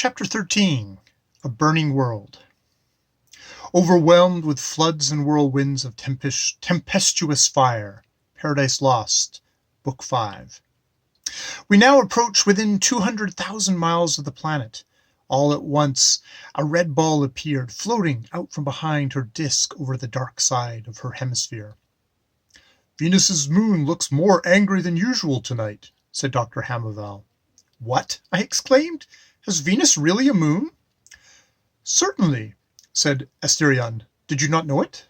Chapter 13. A Burning World. Overwhelmed with floods and whirlwinds of tempestuous fire. Paradise Lost, Book 5. We now approach within 200,000 miles of the planet. All at once, a red ball appeared, floating out from behind her disk over the dark side of her hemisphere. "Venus's moon looks more angry than usual tonight," said Dr. Hamovel. "What?" I exclaimed. "Has Venus really a moon?" "Certainly," said Asterion. "Did you not know it?"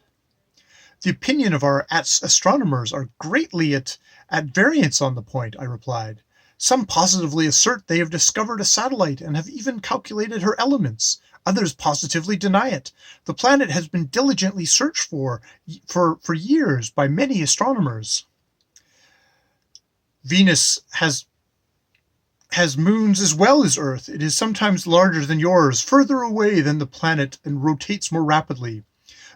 "The opinion of our astronomers are greatly at variance on the point," I replied. "Some positively assert they have discovered a satellite and have even calculated her elements. Others positively deny it. The planet has been diligently searched for years by many astronomers." "Venus has moons as well as Earth. It is sometimes larger than yours, further away than the planet, and rotates more rapidly.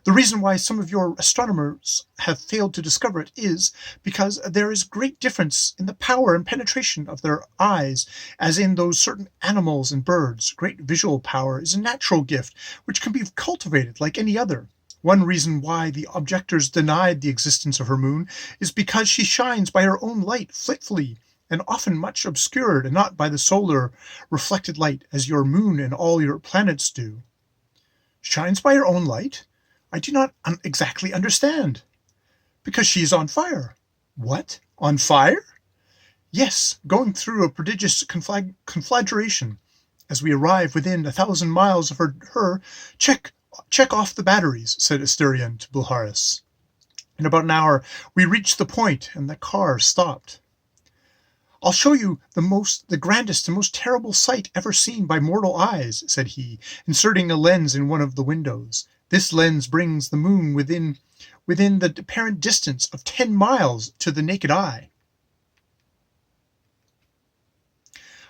The reason why some of your astronomers have failed to discover it is because there is great difference in the power and penetration of their eyes, as in those certain animals and birds. Great visual power is a natural gift which can be cultivated like any other. One reason why the objectors denied the existence of her moon is because she shines by her own light fitfully, and often much obscured, and not by the solar reflected light, as your moon and all your planets do." "Shines by her own light? I do not exactly understand." "Because she is on fire." "What? On fire?" "Yes, going through a prodigious conflagration. As we arrive within 1,000 miles of her, check off the batteries," said Asterion to Bulharis. In about an hour we reached the point, and the car stopped. "I'll show you the grandest and most terrible sight ever seen by mortal eyes," said he, inserting a lens in one of the windows. "This lens brings the moon within the apparent distance of 10 miles to the naked eye."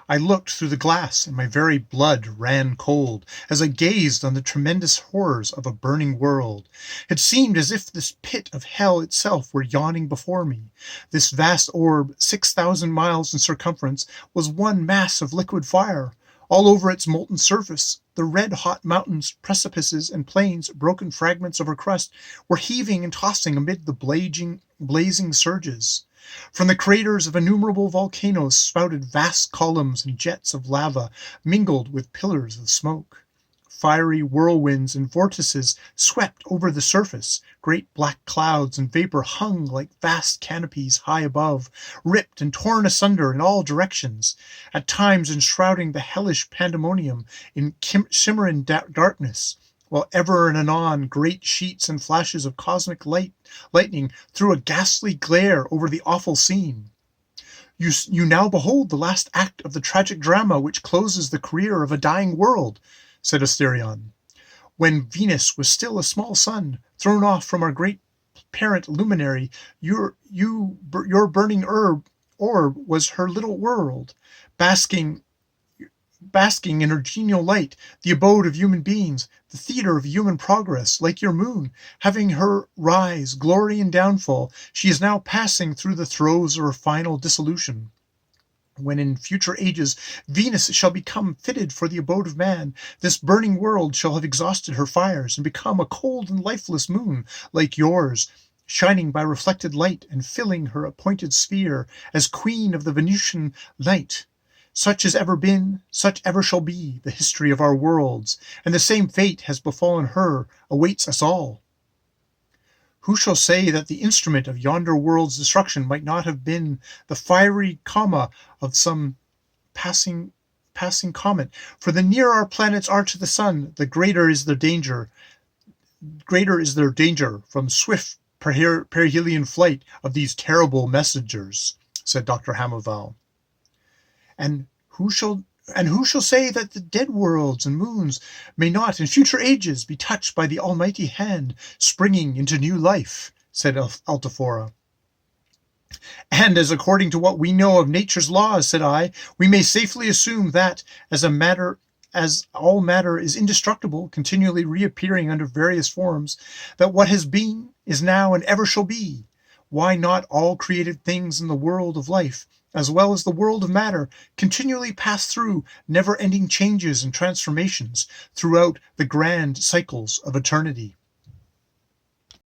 I looked through the glass, and my very blood ran cold as I gazed on the tremendous horrors of a burning world. It seemed as if this pit of hell itself were yawning before me. This vast orb, 6,000 miles in circumference, was one mass of liquid fire. All over its molten surface, the red-hot mountains, precipices, and plains, broken fragments of her crust, were heaving and tossing amid the blazing surges. From the craters of innumerable volcanoes spouted vast columns and jets of lava mingled with pillars of smoke. Fiery whirlwinds and vortices swept over the surface. Great black clouds and vapor hung like vast canopies high above, ripped and torn asunder in all directions, at times enshrouding the hellish pandemonium in shimmering darkness, while ever and anon great sheets and flashes of cosmic lightning threw a ghastly glare over the awful scene. You now behold the last act of the tragic drama which closes the career of a dying world," said Asterion. "When Venus was still a small sun, thrown off from our great parent luminary, your burning orb was her little world, basking in her genial light, the abode of human beings, the theater of human progress. Like your moon, having her rise, glory, and downfall, she is now passing through the throes of her final dissolution. When in future ages Venus shall become fitted for the abode of man, this burning world shall have exhausted her fires and become a cold and lifeless moon, like yours, shining by reflected light and filling her appointed sphere as queen of the Venusian night. Such has ever been, such ever shall be, the history of our worlds, and the same fate has befallen her, awaits us all. Who shall say that the instrument of yonder world's destruction might not have been the fiery comma of some passing comet? For the nearer our planets are to the sun, the greater is their danger from swift perihelion flight of these terrible messengers," said Dr. Hamovel. And who shall say that the dead worlds and moons may not in future ages be touched by the almighty hand, springing into new life?" said Altiphora. "And as according to what we know of nature's laws," said I, "we may safely assume that, as all matter is indestructible, continually reappearing under various forms, that what has been, is now, and ever shall be. Why not all created things in the world of life, as well as the world of matter, continually pass through never-ending changes and transformations throughout the grand cycles of eternity.